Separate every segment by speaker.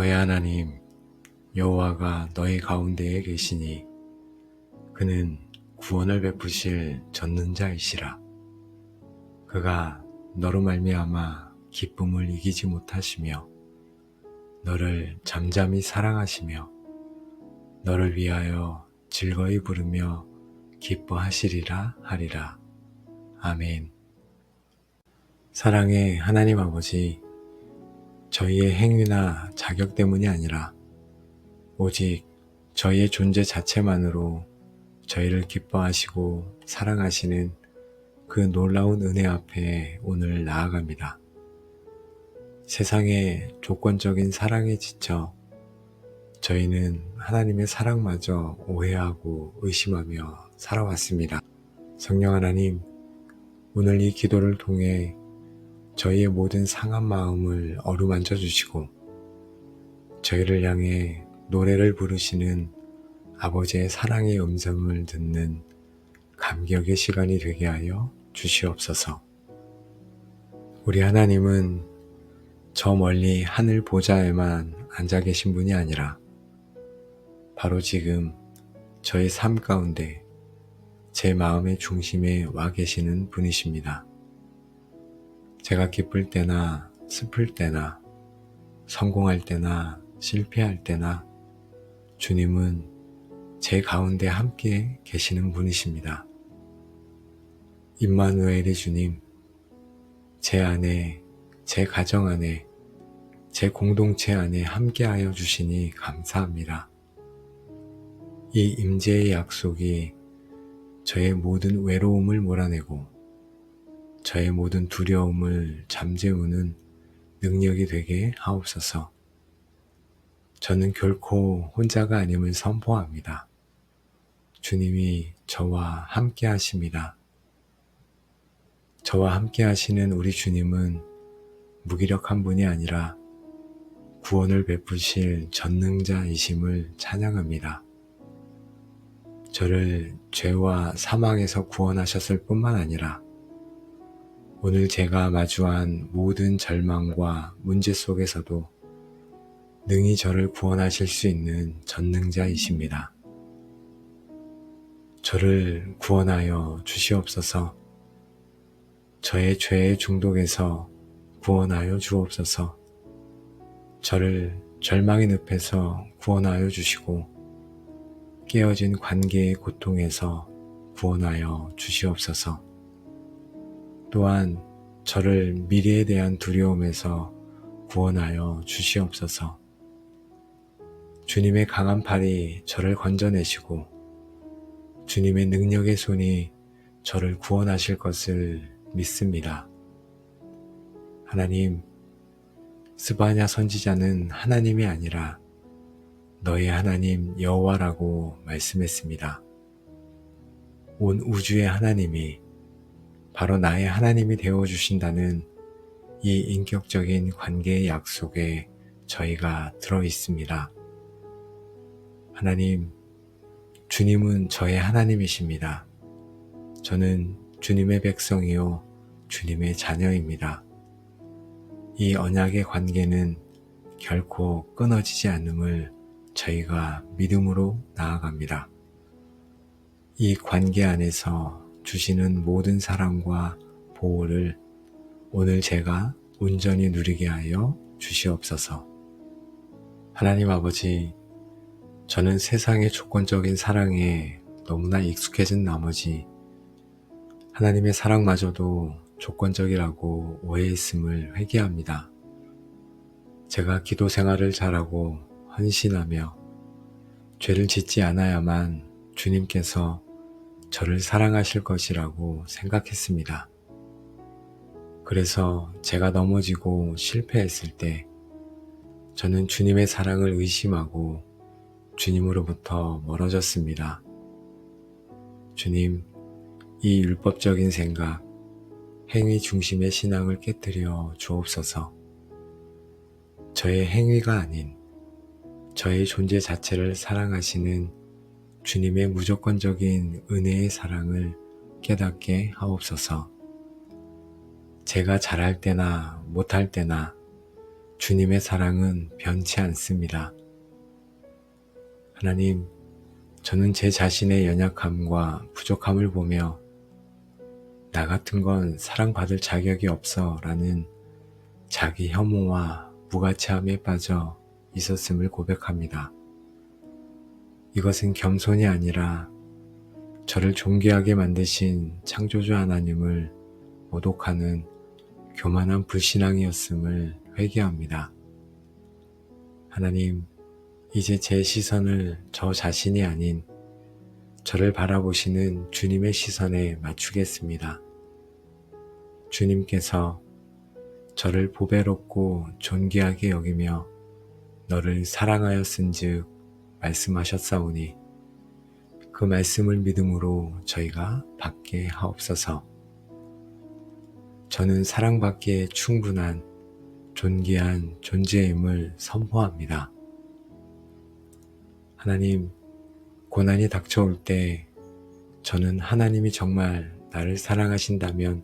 Speaker 1: 너의 하나님 여호와가 너희 가운데에 계시니 그는 구원을 베푸실 전능자이시라. 그가 너로 말미암아 기쁨을 이기지 못하시며 너를 잠잠히 사랑하시며 너를 위하여 즐거이 부르며 기뻐하시리라 하리라. 아멘. 사랑의 하나님 아버지, 저희의 행위나 자격 때문이 아니라 오직 저희의 존재 자체만으로 저희를 기뻐하시고 사랑하시는 그 놀라운 은혜 앞에 오늘 나아갑니다. 세상의 조건적인 사랑에 지쳐 저희는 하나님의 사랑마저 오해하고 의심하며 살아왔습니다. 성령 하나님, 오늘 이 기도를 통해 저희의 모든 상한 마음을 어루만져 주시고 저희를 향해 노래를 부르시는 아버지의 사랑의 음성을 듣는 감격의 시간이 되게 하여 주시옵소서. 우리 하나님은 저 멀리 하늘 보좌에만 앉아 계신 분이 아니라 바로 지금 저의 삶 가운데 제 마음의 중심에 와 계시는 분이십니다. 제가 기쁠 때나 슬플 때나 성공할 때나 실패할 때나 주님은 제 가운데 함께 계시는 분이십니다. 임마누엘의 주님, 제 안에, 제 가정 안에, 제 공동체 안에 함께하여 주시니 감사합니다. 이 임재의 약속이 저의 모든 외로움을 몰아내고 저의 모든 두려움을 잠재우는 능력이 되게 하옵소서. 저는 결코 혼자가 아님을 선포합니다. 주님이 저와 함께 하십니다. 저와 함께 하시는 우리 주님은 무기력한 분이 아니라 구원을 베푸실 전능자이심을 찬양합니다. 저를 죄와 사망에서 구원하셨을 뿐만 아니라 오늘 제가 마주한 모든 절망과 문제 속에서도 능히 저를 구원하실 수 있는 전능자이십니다. 저를 구원하여 주시옵소서. 저의 죄의 중독에서 구원하여 주옵소서. 저를 절망의 늪에서 구원하여 주시고 깨어진 관계의 고통에서 구원하여 주시옵소서. 또한 저를 미래에 대한 두려움에서 구원하여 주시옵소서. 주님의 강한 팔이 저를 건져내시고 주님의 능력의 손이 저를 구원하실 것을 믿습니다. 하나님, 스바냐 선지자는 하나님이 아니라 너의 하나님 여호와라고 말씀했습니다. 온 우주의 하나님이 바로 나의 하나님이 되어주신다는 이 인격적인 관계의 약속에 저희가 들어있습니다. 하나님, 주님은 저의 하나님이십니다. 저는 주님의 백성이요 주님의 자녀입니다. 이 언약의 관계는 결코 끊어지지 않음을 저희가 믿음으로 나아갑니다. 이 관계 안에서 주시는 모든 사랑과 보호를 오늘 제가 온전히 누리게 하여 주시옵소서. 하나님 아버지, 저는 세상의 조건적인 사랑에 너무나 익숙해진 나머지 하나님의 사랑마저도 조건적이라고 오해했음을 회개합니다. 제가 기도 생활을 잘하고 헌신하며 죄를 짓지 않아야만 주님께서 저를 사랑하실 것이라고 생각했습니다. 그래서 제가 넘어지고 실패했을 때 저는 주님의 사랑을 의심하고 주님으로부터 멀어졌습니다. 주님, 이 율법적인 생각, 행위 중심의 신앙을 깨뜨려 주옵소서. 저의 행위가 아닌 저의 존재 자체를 사랑하시는 주님의 무조건적인 은혜의 사랑을 깨닫게 하옵소서. 제가 잘할 때나 못할 때나 주님의 사랑은 변치 않습니다. 하나님, 저는 제 자신의 연약함과 부족함을 보며 나 같은 건 사랑받을 자격이 없어 라는 자기 혐오와 무가치함에 빠져 있었음을 고백합니다. 이것은 겸손이 아니라 저를 존귀하게 만드신 창조주 하나님을 모독하는 교만한 불신앙이었음을 회개합니다. 하나님, 이제 제 시선을 저 자신이 아닌 저를 바라보시는 주님의 시선에 맞추겠습니다. 주님께서 저를 보배롭고 존귀하게 여기며 너를 사랑하였은즉 말씀하셨사오니 그 말씀을 믿음으로 저희가 받게 하옵소서. 저는 사랑받기에 충분한 존귀한 존재임을 선포합니다. 하나님, 고난이 닥쳐올 때 저는 하나님이 정말 나를 사랑하신다면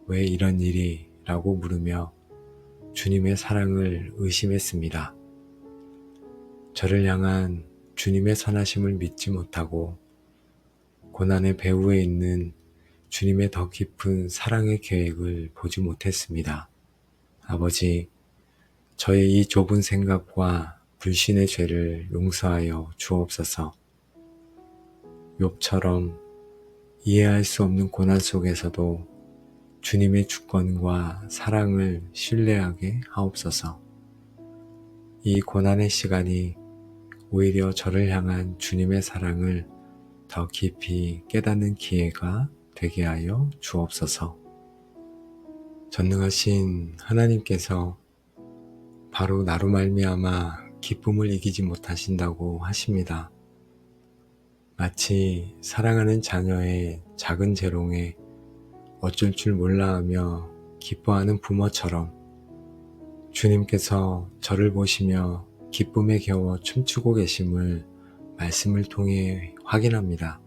Speaker 1: 왜 이런 일이? 라고 물으며 주님의 사랑을 의심했습니다. 저를 향한 주님의 선하심을 믿지 못하고 고난의 배후에 있는 주님의 더 깊은 사랑의 계획을 보지 못했습니다. 아버지, 저의 이 좁은 생각과 불신의 죄를 용서하여 주옵소서. 욥처럼 이해할 수 없는 고난 속에서도 주님의 주권과 사랑을 신뢰하게 하옵소서. 이 고난의 시간이 오히려 저를 향한 주님의 사랑을 더 깊이 깨닫는 기회가 되게 하여 주옵소서. 전능하신 하나님께서 바로 나로 말미암아 기쁨을 이기지 못하신다고 하십니다. 마치 사랑하는 자녀의 작은 재롱에 어쩔 줄 몰라하며 기뻐하는 부모처럼 주님께서 저를 보시며 기쁨에 겨워 춤추고 계심을 말씀을 통해 확인합니다.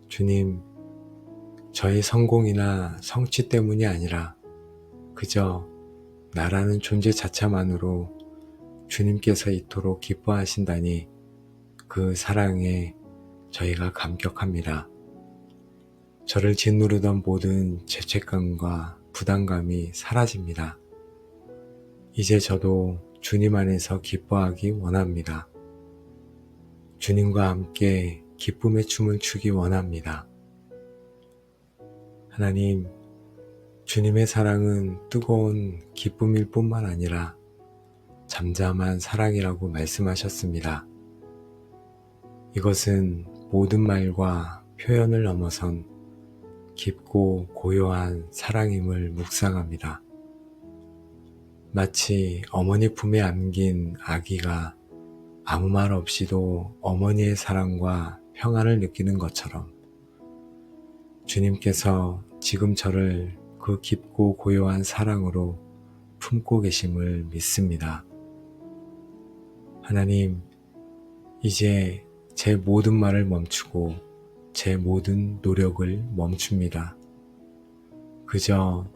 Speaker 1: 주님, 저의 성공이나 성취 때문이 아니라 그저 나라는 존재 자체만으로 주님께서 이토록 기뻐하신다니 그 사랑에 저희가 감격합니다. 저를 짓누르던 모든 죄책감과 부담감이 사라집니다. 이제 저도 주님 안에서 기뻐하기 원합니다. 주님과 함께 기쁨의 춤을 추기 원합니다. 하나님, 주님의 사랑은 뜨거운 기쁨일 뿐만 아니라 잠잠한 사랑이라고 말씀하셨습니다. 이것은 모든 말과 표현을 넘어선 깊고 고요한 사랑임을 묵상합니다. 마치 어머니 품에 안긴 아기가 아무 말 없이도 어머니의 사랑과 평안을 느끼는 것처럼 주님께서 지금 저를 그 깊고 고요한 사랑으로 품고 계심을 믿습니다. 하나님, 이제 제 모든 말을 멈추고 제 모든 노력을 멈춥니다. 그저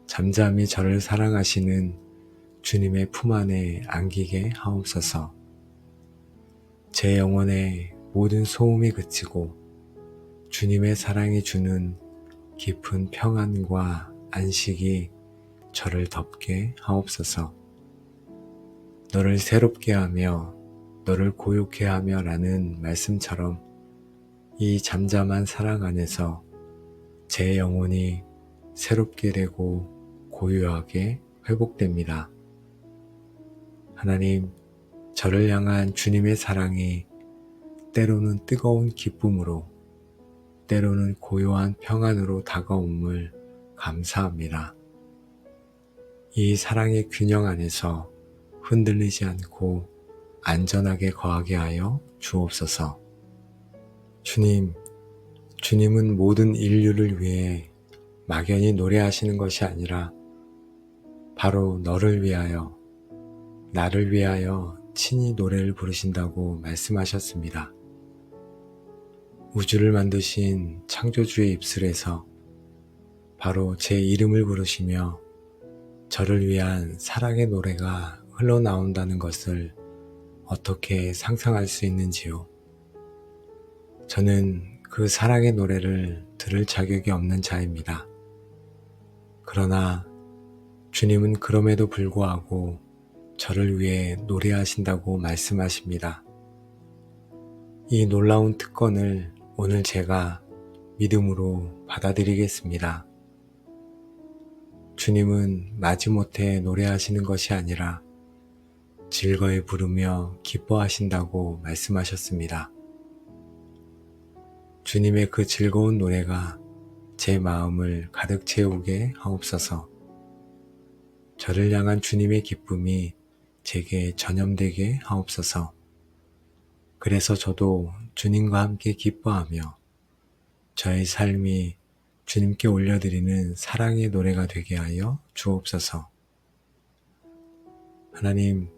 Speaker 1: 잠잠히 저를 사랑하시는 주님의 품 안에 안기게 하옵소서. 제 영혼의 모든 소음이 그치고 주님의 사랑이 주는 깊은 평안과 안식이 저를 덮게 하옵소서. 너를 새롭게 하며 너를 고요케 하며 라는 말씀처럼 이 잠잠한 사랑 안에서 제 영혼이 새롭게 되고 고요하게 회복됩니다. 하나님, 저를 향한 주님의 사랑이 때로는 뜨거운 기쁨으로, 때로는 고요한 평안으로 다가옴을 감사합니다. 이 사랑의 균형 안에서 흔들리지 않고 안전하게 거하게 하여 주옵소서. 주님은 모든 인류를 위해 막연히 노래하시는 것이 아니라 바로 너를 위하여, 나를 위하여 친히 노래를 부르신다고 말씀하셨습니다. 우주를 만드신 창조주의 입술에서 바로 제 이름을 부르시며 저를 위한 사랑의 노래가 흘러나온다는 것을 어떻게 상상할 수 있는지요? 저는 그 사랑의 노래를 들을 자격이 없는 자입니다. 그러나 주님은 그럼에도 불구하고 저를 위해 노래하신다고 말씀하십니다. 이 놀라운 특권을 오늘 제가 믿음으로 받아들이겠습니다. 주님은 마지못해 노래하시는 것이 아니라 즐거이 부르며 기뻐하신다고 말씀하셨습니다. 주님의 그 즐거운 노래가 제 마음을 가득 채우게 하옵소서. 저를 향한 주님의 기쁨이 제게 전염되게 하옵소서. 그래서 저도 주님과 함께 기뻐하며 저의 삶이 주님께 올려드리는 사랑의 노래가 되게 하여 주옵소서. 하나님,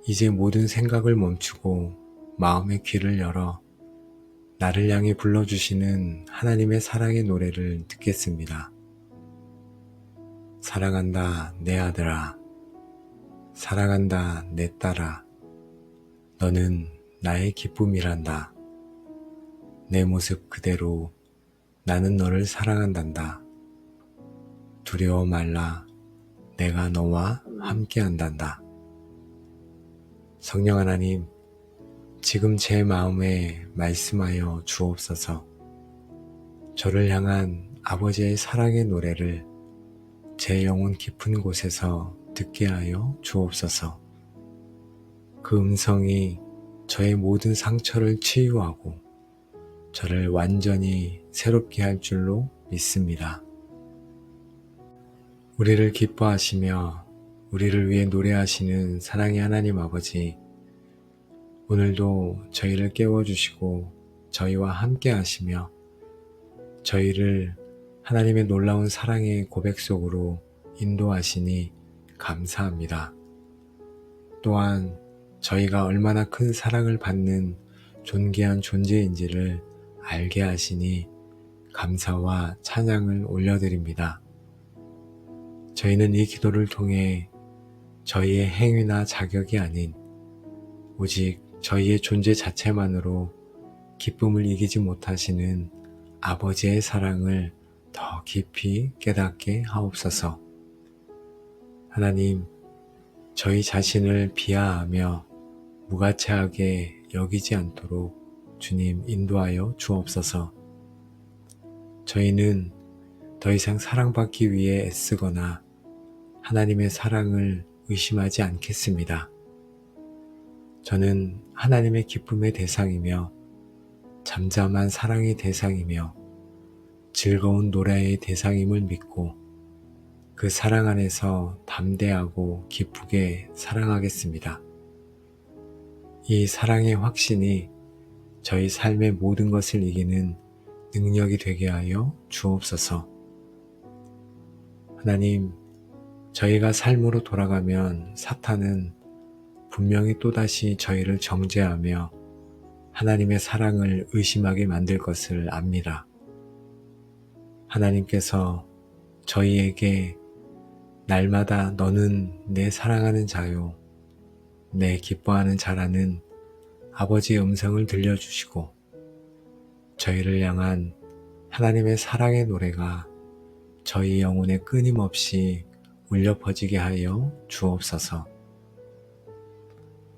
Speaker 1: 이제 모든 생각을 멈추고 마음의 귀를 열어 나를 향해 불러주시는 하나님의 사랑의 노래를 듣겠습니다. 사랑한다 내 아들아, 사랑한다 내 딸아, 너는 나의 기쁨이란다. 내 모습 그대로 나는 너를 사랑한단다. 두려워 말라, 내가 너와 함께한단다. 성령 하나님, 지금 제 마음에 말씀하여 주옵소서. 저를 향한 아버지의 사랑의 노래를 제 영혼 깊은 곳에서 듣게 하여 주옵소서. 그 음성이 저의 모든 상처를 치유하고 저를 완전히 새롭게 할 줄로 믿습니다. 우리를 기뻐하시며 우리를 위해 노래하시는 사랑의 하나님 아버지, 오늘도 저희를 깨워주시고 저희와 함께 하시며 저희를 하나님의 놀라운 사랑의 고백 속으로 인도하시니 감사합니다. 또한 저희가 얼마나 큰 사랑을 받는 존귀한 존재인지를 알게 하시니 감사와 찬양을 올려드립니다. 저희는 이 기도를 통해 저희의 행위나 자격이 아닌 오직 저희의 존재 자체만으로 기쁨을 이기지 못하시는 아버지의 사랑을 더 깊이 깨닫게 하옵소서. 하나님, 저희 자신을 비하하며 무가치하게 여기지 않도록 주님 인도하여 주옵소서. 저희는 더 이상 사랑받기 위해 애쓰거나 하나님의 사랑을 의심하지 않겠습니다. 저는 하나님의 기쁨의 대상이며 잠잠한 사랑의 대상이며 즐거운 노래의 대상임을 믿고 그 사랑 안에서 담대하고 기쁘게 사랑하겠습니다. 이 사랑의 확신이 저희 삶의 모든 것을 이기는 능력이 되게 하여 주옵소서. 하나님, 저희가 삶으로 돌아가면 사탄은 분명히 또다시 저희를 정죄하며 하나님의 사랑을 의심하게 만들 것을 압니다. 하나님께서 저희에게 날마다 너는 내 사랑하는 자요, 내 기뻐하는 자라는 아버지의 음성을 들려주시고 저희를 향한 하나님의 사랑의 노래가 저희 영혼에 끊임없이 울려 퍼지게 하여 주옵소서.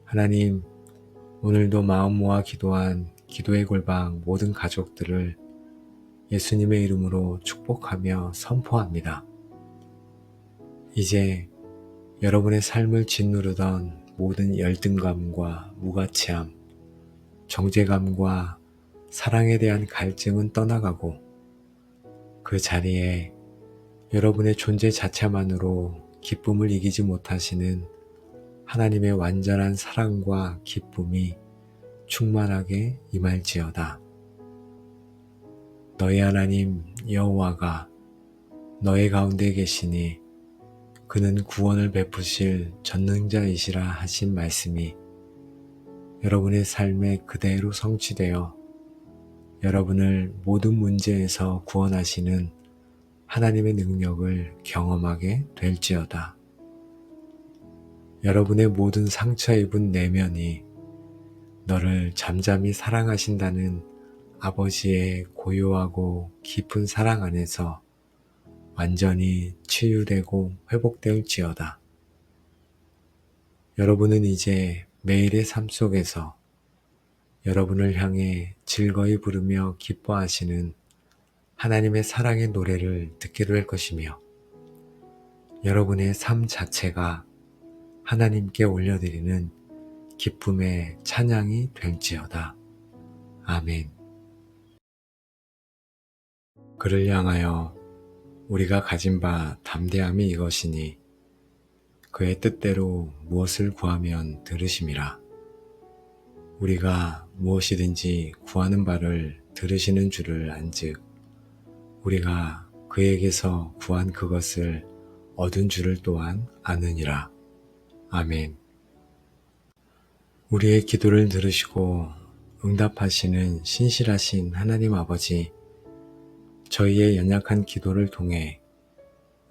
Speaker 1: 하나님, 오늘도 마음 모아 기도한 기도의 골방 모든 가족들을 예수님의 이름으로 축복하며 선포합니다. 이제 여러분의 삶을 짓누르던 모든 열등감과 무가치함, 정죄감과 사랑에 대한 갈증은 떠나가고 그 자리에 여러분의 존재 자체만으로 기쁨을 이기지 못하시는 하나님의 완전한 사랑과 기쁨이 충만하게 임할지어다. 너희 하나님 여호와가 너희 가운데 계시니 그는 구원을 베푸실 전능자이시라 하신 말씀이 여러분의 삶에 그대로 성취되어 여러분을 모든 문제에서 구원하시는 하나님의 능력을 경험하게 될지어다. 여러분의 모든 상처 입은 내면이 너를 잠잠히 사랑하신다는 아버지의 고요하고 깊은 사랑 안에서 완전히 치유되고 회복될지어다. 여러분은 이제 매일의 삶 속에서 여러분을 향해 즐거이 부르며 기뻐하시는 하나님의 사랑의 노래를 듣게 될 것이며 여러분의 삶 자체가 하나님께 올려드리는 기쁨의 찬양이 될지어다. 아멘. 그를 향하여 우리가 가진 바 담대함이 이것이니 그의 뜻대로 무엇을 구하면 들으심이라. 우리가 무엇이든지 구하는 바를 들으시는 줄을 안즉 우리가 그에게서 구한 그것을 얻은 줄을 또한 아느니라. 아멘. 우리의 기도를 들으시고 응답하시는 신실하신 하나님 아버지, 저희의 연약한 기도를 통해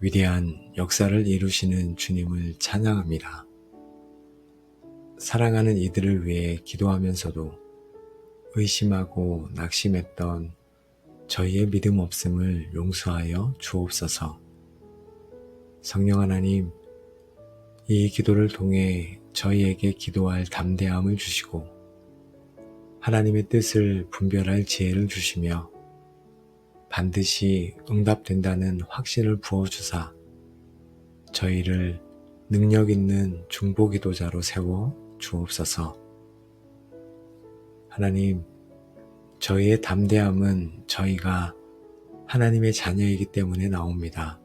Speaker 1: 위대한 역사를 이루시는 주님을 찬양합니다. 사랑하는 이들을 위해 기도하면서도 의심하고 낙심했던 저희의 믿음 없음을 용서하여 주옵소서. 성령 하나님, 이 기도를 통해 저희에게 기도할 담대함을 주시고 하나님의 뜻을 분별할 지혜를 주시며 반드시 응답된다는 확신을 부어주사 저희를 능력 있는 중보기도자로 세워 주옵소서. 하나님, 저희의 담대함은 저희가 하나님의 자녀이기 때문에 나옵니다.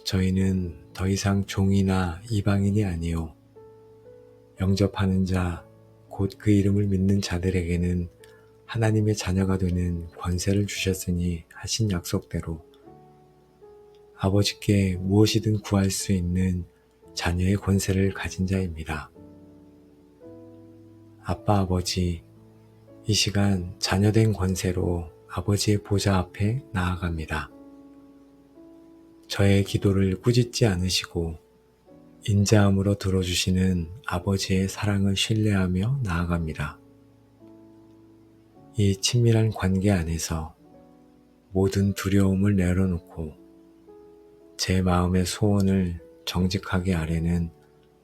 Speaker 1: 저희는 더 이상 종이나 이방인이 아니요 영접하는 자, 곧 그 이름을 믿는 자들에게는 하나님의 자녀가 되는 권세를 주셨으니 하신 약속대로 아버지께 무엇이든 구할 수 있는 자녀의 권세를 가진 자입니다. 아빠 아버지, 이 시간 자녀된 권세로 아버지의 보좌 앞에 나아갑니다. 저의 기도를 꾸짖지 않으시고 인자함으로 들어주시는 아버지의 사랑을 신뢰하며 나아갑니다. 이 친밀한 관계 안에서 모든 두려움을 내려놓고 제 마음의 소원을 정직하게 아뢰는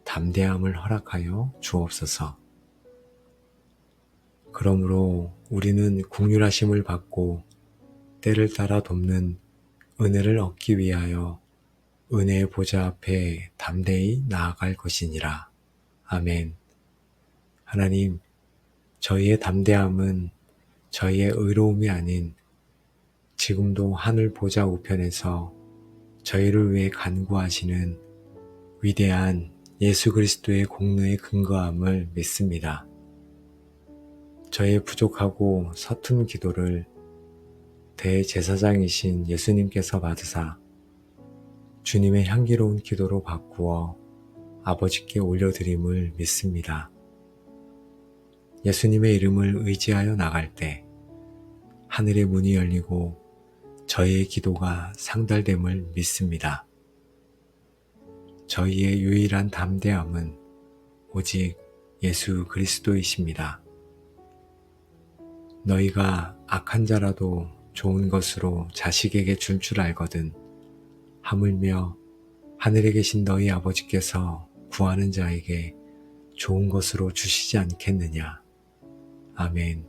Speaker 1: 담대함을 허락하여 주옵소서. 그러므로 우리는 긍휼하심을 받고 때를 따라 돕는 은혜를 얻기 위하여 은혜의 보좌 앞에 담대히 나아갈 것이니라. 아멘. 하나님, 저희의 담대함은 저희의 의로움이 아닌 지금도 하늘 보좌 우편에서 저희를 위해 간구하시는 위대한 예수 그리스도의 공로에 근거함을 믿습니다. 저의 부족하고 서툰 기도를 대제사장이신 예수님께서 받으사 주님의 향기로운 기도로 바꾸어 아버지께 올려드림을 믿습니다. 예수님의 이름을 의지하여 나갈 때 하늘의 문이 열리고 저희의 기도가 상달됨을 믿습니다. 저희의 유일한 담대함은 오직 예수 그리스도이십니다. 너희가 악한 자라도 좋은 것으로 자식에게 줄 줄 알거든 하물며 하늘에 계신 너희 아버지께서 구하는 자에게 좋은 것으로 주시지 않겠느냐. 아멘.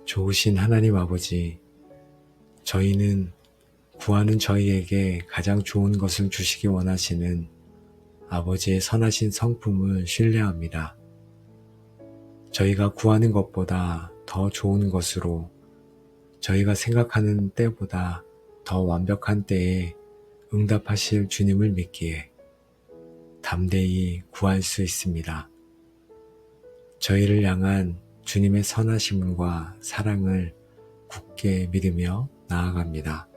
Speaker 1: 좋으신 하나님 아버지, 저희는 구하는 저희에게 가장 좋은 것을 주시기 원하시는 아버지의 선하신 성품을 신뢰합니다. 저희가 구하는 것보다 더 좋은 것으로 저희가 생각하는 때보다 더 완벽한 때에 응답하실 주님을 믿기에 담대히 구할 수 있습니다. 저희를 향한 주님의 선하심과 사랑을 굳게 믿으며 나아갑니다.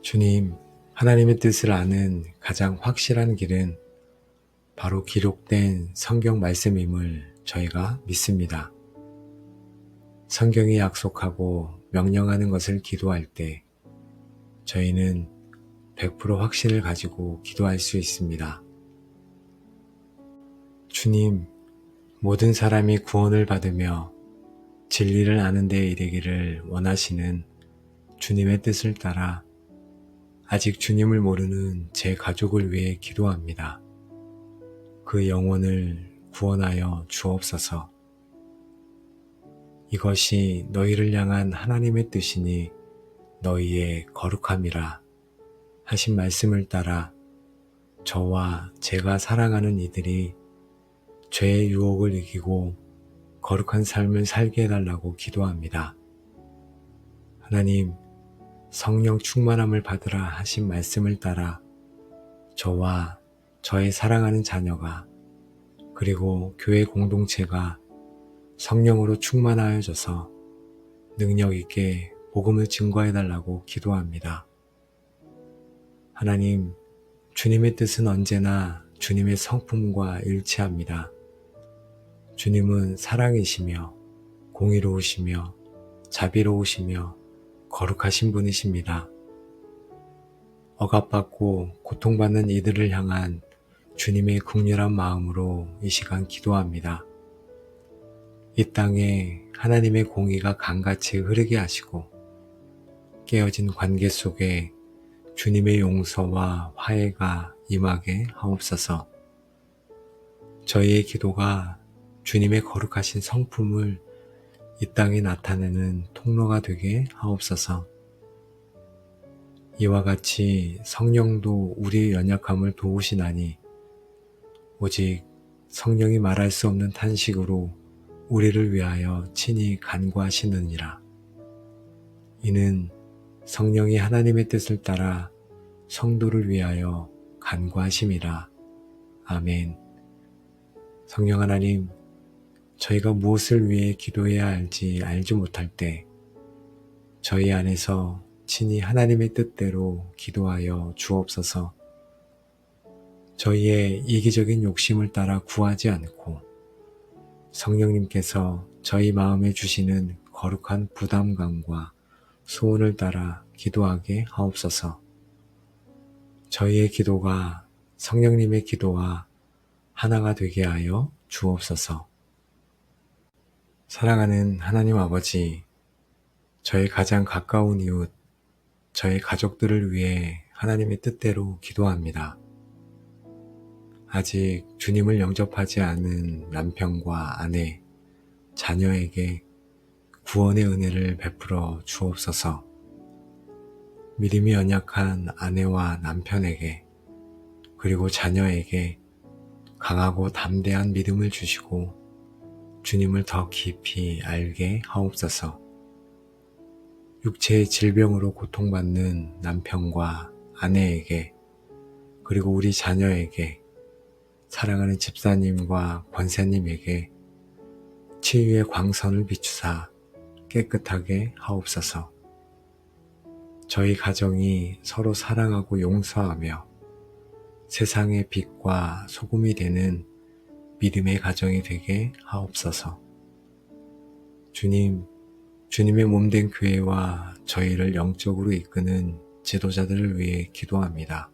Speaker 1: 주님, 하나님의 뜻을 아는 가장 확실한 길은 바로 기록된 성경 말씀임을 저희가 믿습니다. 성경이 약속하고 명령하는 것을 기도할 때 저희는 100% 확신을 가지고 기도할 수 있습니다. 주님, 모든 사람이 구원을 받으며 진리를 아는 데에 이르기를 원하시는 주님의 뜻을 따라 아직 주님을 모르는 제 가족을 위해 기도합니다. 그 영혼을 구원하여 주옵소서. 이것이 너희를 향한 하나님의 뜻이니 너희의 거룩함이라 하신 말씀을 따라 저와 제가 사랑하는 이들이 죄의 유혹을 이기고 거룩한 삶을 살게 해달라고 기도합니다. 하나님, 성령 충만함을 받으라 하신 말씀을 따라 저와 저의 사랑하는 자녀가 그리고 교회 공동체가 성령으로 충만하여져서 능력 있게 복음을 증거해달라고 기도합니다. 하나님, 주님의 뜻은 언제나 주님의 성품과 일치합니다. 주님은 사랑이시며 공의로우시며 자비로우시며 거룩하신 분이십니다. 억압받고 고통받는 이들을 향한 주님의 긍휼한 마음으로 이 시간 기도합니다. 이 땅에 하나님의 공의가 강같이 흐르게 하시고 깨어진 관계 속에 주님의 용서와 화해가 임하게 하옵소서. 저희의 기도가 주님의 거룩하신 성품을 이 땅에 나타내는 통로가 되게 하옵소서. 이와 같이 성령도 우리의 연약함을 도우시나니 오직 성령이 말할 수 없는 탄식으로 우리를 위하여 친히 간구하시느니라. 이는 성령이 하나님의 뜻을 따라 성도를 위하여 간구하심이라. 아멘. 성령 하나님, 저희가 무엇을 위해 기도해야 할지 알지 못할 때 저희 안에서 친히 하나님의 뜻대로 기도하여 주옵소서. 저희의 이기적인 욕심을 따라 구하지 않고 성령님께서 저희 마음에 주시는 거룩한 부담감과 소원을 따라 기도하게 하옵소서. 저희의 기도가 성령님의 기도와 하나가 되게 하여 주옵소서. 사랑하는 하나님 아버지, 저의 가장 가까운 이웃, 저의 가족들을 위해 하나님의 뜻대로 기도합니다. 아직 주님을 영접하지 않은 남편과 아내, 자녀에게 구원의 은혜를 베풀어 주옵소서. 믿음이 연약한 아내와 남편에게 그리고 자녀에게 강하고 담대한 믿음을 주시고 주님을 더 깊이 알게 하옵소서. 육체의 질병으로 고통받는 남편과 아내에게 그리고 우리 자녀에게 사랑하는 집사님과 권사님에게 치유의 광선을 비추사 깨끗하게 하옵소서. 저희 가정이 서로 사랑하고 용서하며 세상의 빛과 소금이 되는 믿음의 가정이 되게 하옵소서. 주님, 주님의 몸된 교회와 저희를 영적으로 이끄는 지도자들을 위해 기도합니다.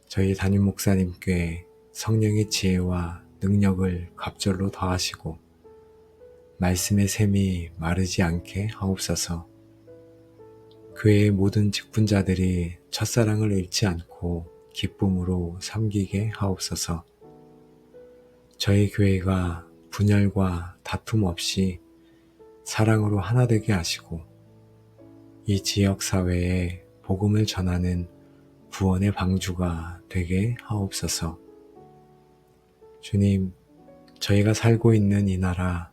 Speaker 1: 저희 담임 목사님께 성령의 지혜와 능력을 갑절로 더하시고 말씀의 샘이 마르지 않게 하옵소서. 교회의 모든 직분자들이 첫사랑을 잃지 않고 기쁨으로 섬기게 하옵소서. 저희 교회가 분열과 다툼 없이 사랑으로 하나 되게 하시고 이 지역 사회에 복음을 전하는 구원의 방주가 되게 하옵소서. 주님, 저희가 살고 있는 이 나라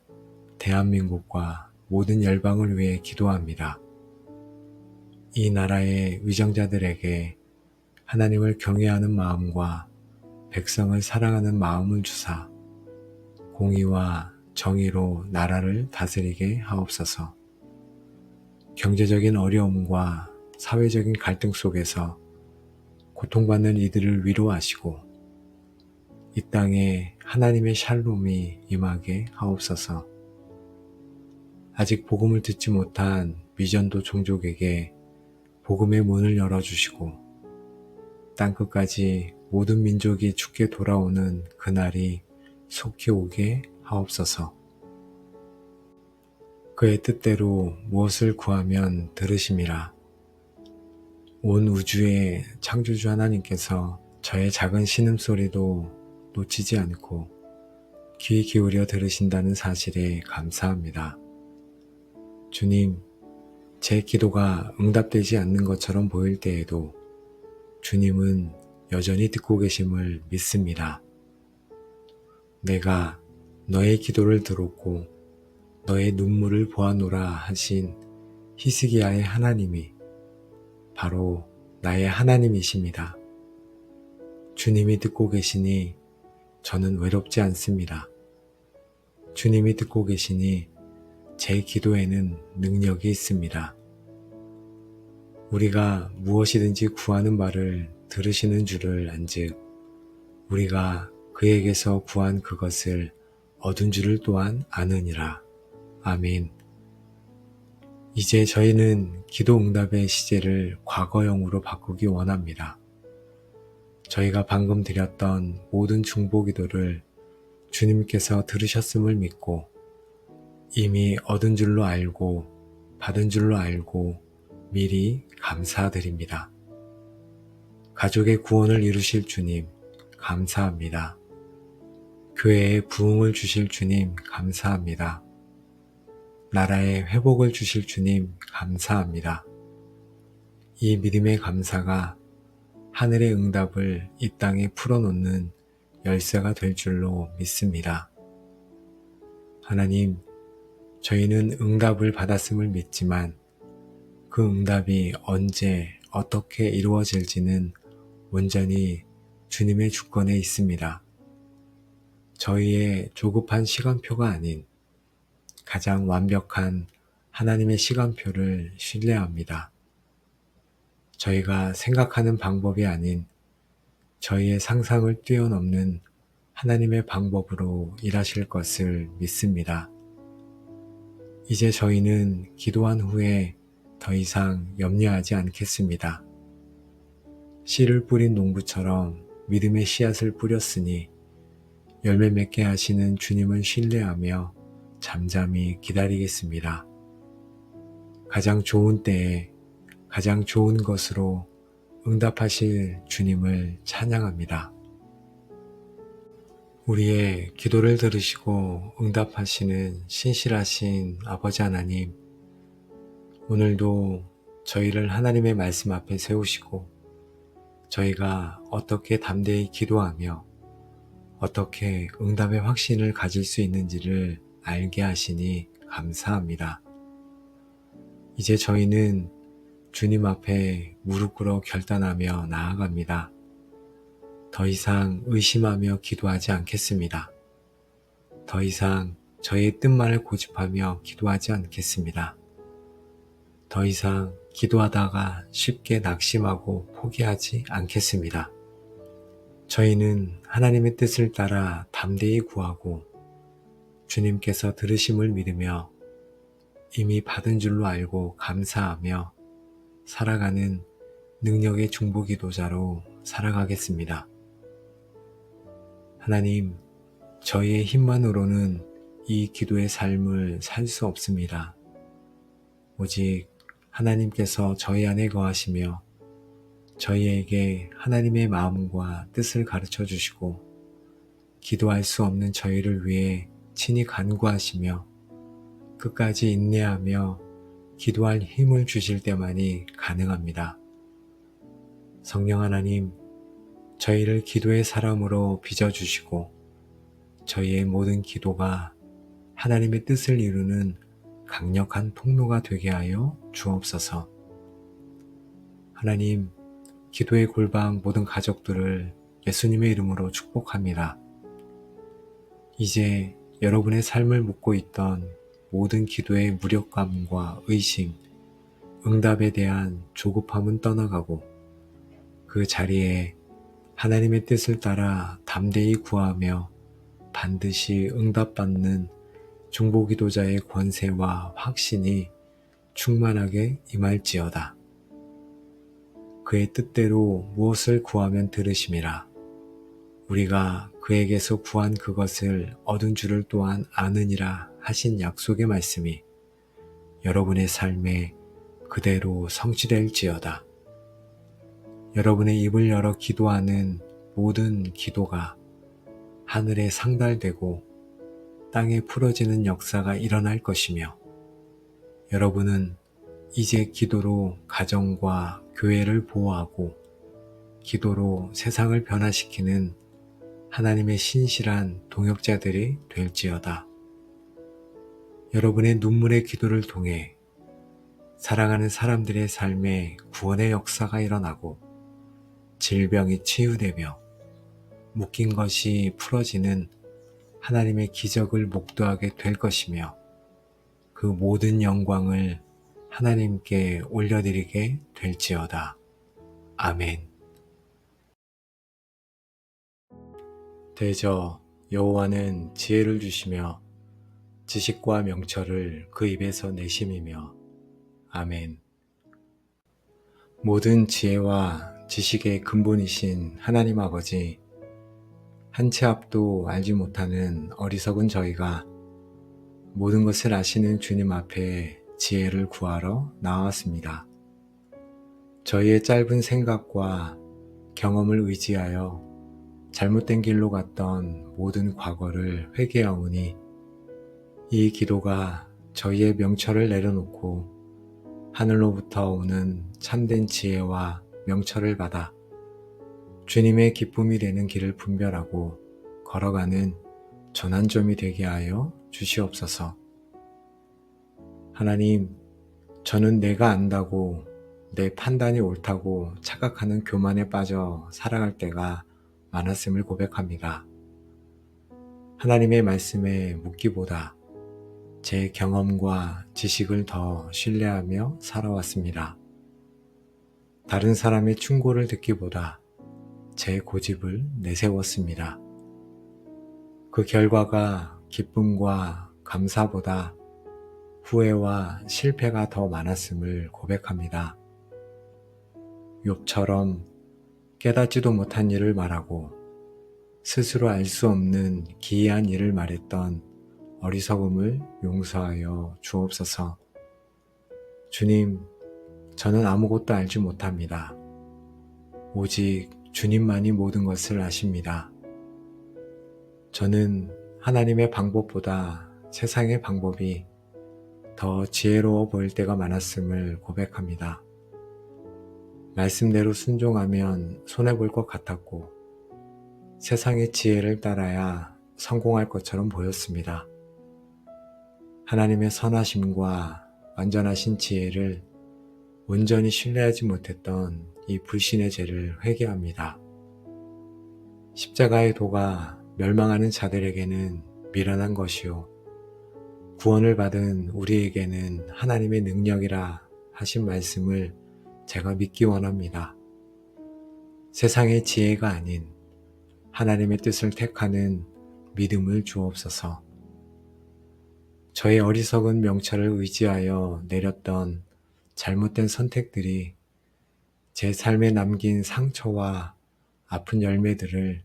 Speaker 1: 대한민국과 모든 열방을 위해 기도합니다. 이 나라의 위정자들에게 하나님을 경외하는 마음과 백성을 사랑하는 마음을 주사 공의와 정의로 나라를 다스리게 하옵소서. 경제적인 어려움과 사회적인 갈등 속에서 고통받는 이들을 위로하시고 이 땅에 하나님의 샬롬이 임하게 하옵소서. 아직 복음을 듣지 못한 미전도 종족에게 복음의 문을 열어주시고 땅끝까지 모든 민족이 주께 돌아오는 그날이 속히 오게 하옵소서. 그의 뜻대로 무엇을 구하면 들으심이라. 온 우주의 창조주 하나님께서 저의 작은 신음소리도 놓치지 않고 귀 기울여 들으신다는 사실에 감사합니다. 주님, 제 기도가 응답되지 않는 것처럼 보일 때에도 주님은 여전히 듣고 계심을 믿습니다. 내가 너의 기도를 들었고 너의 눈물을 보아노라 하신 히스기야의 하나님이 바로 나의 하나님이십니다. 주님이 듣고 계시니 저는 외롭지 않습니다. 주님이 듣고 계시니 제 기도에는 능력이 있습니다. 우리가 무엇이든지 구하는 바를 들으시는 줄을 안즉 우리가 그에게서 구한 그것을 얻은 줄을 또한 아느니라. 아멘. 이제 저희는 기도 응답의 시제를 과거형으로 바꾸기 원합니다. 저희가 방금 드렸던 모든 중보기도를 주님께서 들으셨음을 믿고 이미 얻은 줄로 알고 받은 줄로 알고 미리 감사드립니다. 가족의 구원을 이루실 주님 감사합니다. 교회에 부흥을 주실 주님 감사합니다. 나라에 회복을 주실 주님 감사합니다. 이 믿음의 감사가 하늘의 응답을 이 땅에 풀어놓는 열쇠가 될 줄로 믿습니다. 하나님, 저희는 응답을 받았음을 믿지만 그 응답이 언제 어떻게 이루어질지는 온전히 주님의 주권에 있습니다. 저희의 조급한 시간표가 아닌 가장 완벽한 하나님의 시간표를 신뢰합니다. 저희가 생각하는 방법이 아닌 저희의 상상을 뛰어넘는 하나님의 방법으로 일하실 것을 믿습니다. 이제 저희는 기도한 후에 더 이상 염려하지 않겠습니다. 씨를 뿌린 농부처럼 믿음의 씨앗을 뿌렸으니 열매 맺게 하시는 주님을 신뢰하며 잠잠히 기다리겠습니다. 가장 좋은 때에 가장 좋은 것으로 응답하실 주님을 찬양합니다. 우리의 기도를 들으시고 응답하시는 신실하신 아버지 하나님, 오늘도 저희를 하나님의 말씀 앞에 세우시고 저희가 어떻게 담대히 기도하며 어떻게 응답의 확신을 가질 수 있는지를 알게 하시니 감사합니다. 이제 저희는 주님 앞에 무릎 꿇어 결단하며 나아갑니다. 더 이상 의심하며 기도하지 않겠습니다. 더 이상 저의 뜻만을 고집하며 기도하지 않겠습니다. 더 이상 기도하다가 쉽게 낙심하고 포기하지 않겠습니다. 저희는 하나님의 뜻을 따라 담대히 구하고 주님께서 들으심을 믿으며 이미 받은 줄로 알고 감사하며 살아가는 능력의 중보기도자로 살아가겠습니다. 하나님, 저희의 힘만으로는 이 기도의 삶을 살 수 없습니다. 오직 하나님께서 저희 안에 거하시며 저희에게 하나님의 마음과 뜻을 가르쳐 주시고 기도할 수 없는 저희를 위해 친히 간구하시며 끝까지 인내하며 기도할 힘을 주실 때만이 가능합니다. 성령 하나님, 저희를 기도의 사람으로 빚어주시고 저희의 모든 기도가 하나님의 뜻을 이루는 강력한 통로가 되게 하여 주옵소서. 하나님, 기도의 골방 모든 가족들을 예수님의 이름으로 축복합니다. 이제 여러분의 삶을 묻고 있던 모든 기도의 무력감과 의심, 응답에 대한 조급함은 떠나가고 그 자리에 하나님의 뜻을 따라 담대히 구하며 반드시 응답받는 중보기도자의 권세와 확신이 충만하게 임할지어다. 그의 뜻대로 무엇을 구하면 들으심이라. 우리가 그에게서 구한 그것을 얻은 줄을 또한 아느니라 하신 약속의 말씀이 여러분의 삶에 그대로 성취될지어다. 여러분의 입을 열어 기도하는 모든 기도가 하늘에 상달되고 땅에 풀어지는 역사가 일어날 것이며, 여러분은 이제 기도로 가정과 교회를 보호하고 기도로 세상을 변화시키는 하나님의 신실한 동역자들이 될지어다. 여러분의 눈물의 기도를 통해 사랑하는 사람들의 삶에 구원의 역사가 일어나고 질병이 치유되며 묶인 것이 풀어지는 하나님의 기적을 목도하게 될 것이며, 그 모든 영광을 하나님께 올려드리게 될지어다. 아멘. 대저 여호와는 지혜를 주시며 지식과 명철을 그 입에서 내심이며. 아멘. 모든 지혜와 지식의 근본이신 하나님 아버지, 한 치 앞도 알지 못하는 어리석은 저희가 모든 것을 아시는 주님 앞에 지혜를 구하러 나왔습니다. 저희의 짧은 생각과 경험을 의지하여 잘못된 길로 갔던 모든 과거를 회개하오니, 이 기도가 저희의 명철을 내려놓고 하늘로부터 오는 참된 지혜와 명철을 받아 주님의 기쁨이 되는 길을 분별하고 걸어가는 전환점이 되게 하여 주시옵소서. 하나님, 저는 내가 안다고, 내 판단이 옳다고 착각하는 교만에 빠져 살아갈 때가 많았음을 고백합니다. 하나님의 말씀에 묻기보다 제 경험과 지식을 더 신뢰하며 살아왔습니다. 다른 사람의 충고를 듣기보다 제 고집을 내세웠습니다. 그 결과가 기쁨과 감사보다 후회와 실패가 더 많았음을 고백합니다. 욥처럼 깨닫지도 못한 일을 말하고 스스로 알 수 없는 기이한 일을 말했던 어리석음을 용서하여 주옵소서. 주님, 저는 아무것도 알지 못합니다. 오직 주님만이 모든 것을 아십니다. 저는 하나님의 방법보다 세상의 방법이 더 지혜로워 보일 때가 많았음을 고백합니다. 말씀대로 순종하면 손해볼 것 같았고, 세상의 지혜를 따라야 성공할 것처럼 보였습니다. 하나님의 선하심과 완전하신 지혜를 온전히 신뢰하지 못했던 이 불신의 죄를 회개합니다. 십자가의 도가 멸망하는 자들에게는 미련한 것이요, 구원을 받은 우리에게는 하나님의 능력이라 하신 말씀을 제가 믿기 원합니다. 세상의 지혜가 아닌 하나님의 뜻을 택하는 믿음을 주옵소서. 저의 어리석은 명철을 의지하여 내렸던 잘못된 선택들이 제 삶에 남긴 상처와 아픈 열매들을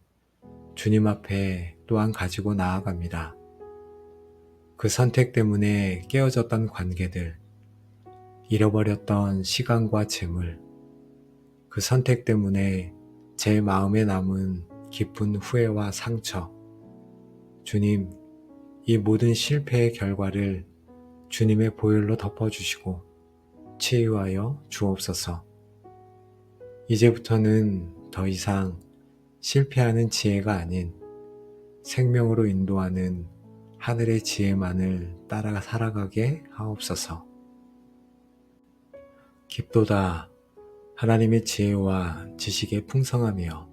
Speaker 1: 주님 앞에 또한 가지고 나아갑니다. 그 선택 때문에 깨어졌던 관계들, 잃어버렸던 시간과 재물, 그 선택 때문에 제 마음에 남은 깊은 후회와 상처, 주님, 이 모든 실패의 결과를 주님의 보혈로 덮어주시고 치유하여 주옵소서. 이제부터는 더 이상 실패하는 지혜가 아닌 생명으로 인도하는 하늘의 지혜만을 따라 살아가게 하옵소서. 깊도다 하나님의 지혜와 지식의 풍성하며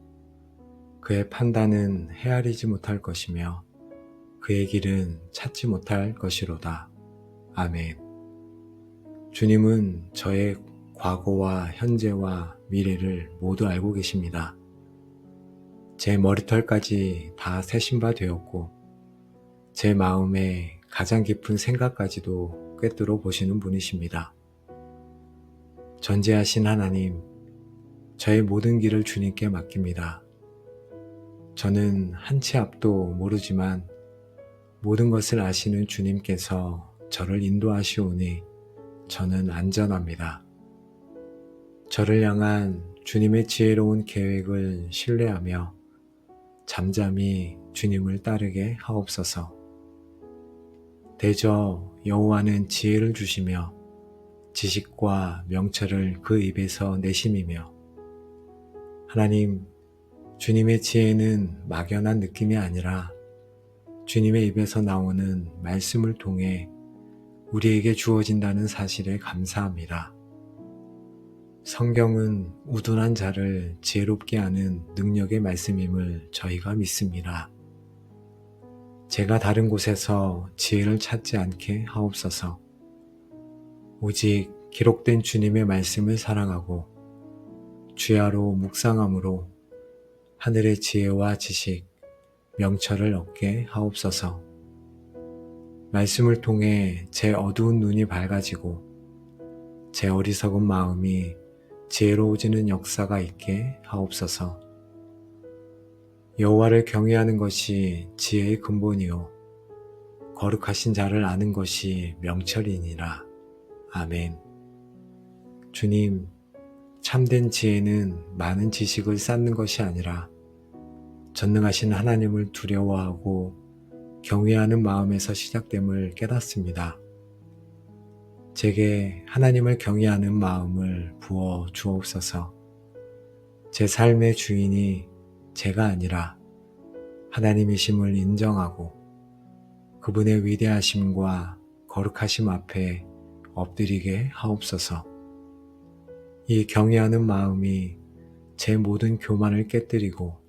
Speaker 1: 그의 판단은 헤아리지 못할 것이며 그의 길은 찾지 못할 것이로다. 아멘. 주님은 저의 과거와 현재와 미래를 모두 알고 계십니다. 제 머리털까지 다 세신 바 되었고 제 마음의 가장 깊은 생각까지도 꿰뚫어 보시는 분이십니다. 전지하신 하나님, 저의 모든 길을 주님께 맡깁니다. 저는 한 치 앞도 모르지만 모든 것을 아시는 주님께서 저를 인도하시오니 저는 안전합니다. 저를 향한 주님의 지혜로운 계획을 신뢰하며 잠잠히 주님을 따르게 하옵소서. 대저 여호와는 지혜를 주시며 지식과 명철을 그 입에서 내심이며, 하나님, 주님의 지혜는 막연한 느낌이 아니라 주님의 입에서 나오는 말씀을 통해 우리에게 주어진다는 사실에 감사합니다. 성경은 우둔한 자를 지혜롭게 하는 능력의 말씀임을 저희가 믿습니다. 제가 다른 곳에서 지혜를 찾지 않게 하옵소서. 오직 기록된 주님의 말씀을 사랑하고 주야로 묵상함으로 하늘의 지혜와 지식, 명철을 얻게 하옵소서. 말씀을 통해 제 어두운 눈이 밝아지고 제 어리석은 마음이 지혜로워지는 역사가 있게 하옵소서. 여호와를 경외하는 것이 지혜의 근본이요 거룩하신 자를 아는 것이 명철이니라. 아멘. 주님, 참된 지혜는 많은 지식을 쌓는 것이 아니라 전능하신 하나님을 두려워하고 경외하는 마음에서 시작됨을 깨닫습니다. 제게 하나님을 경외하는 마음을 부어 주옵소서. 제 삶의 주인이 제가 아니라 하나님이심을 인정하고 그분의 위대하심과 거룩하심 앞에 엎드리게 하옵소서. 이 경외하는 마음이 제 모든 교만을 깨뜨리고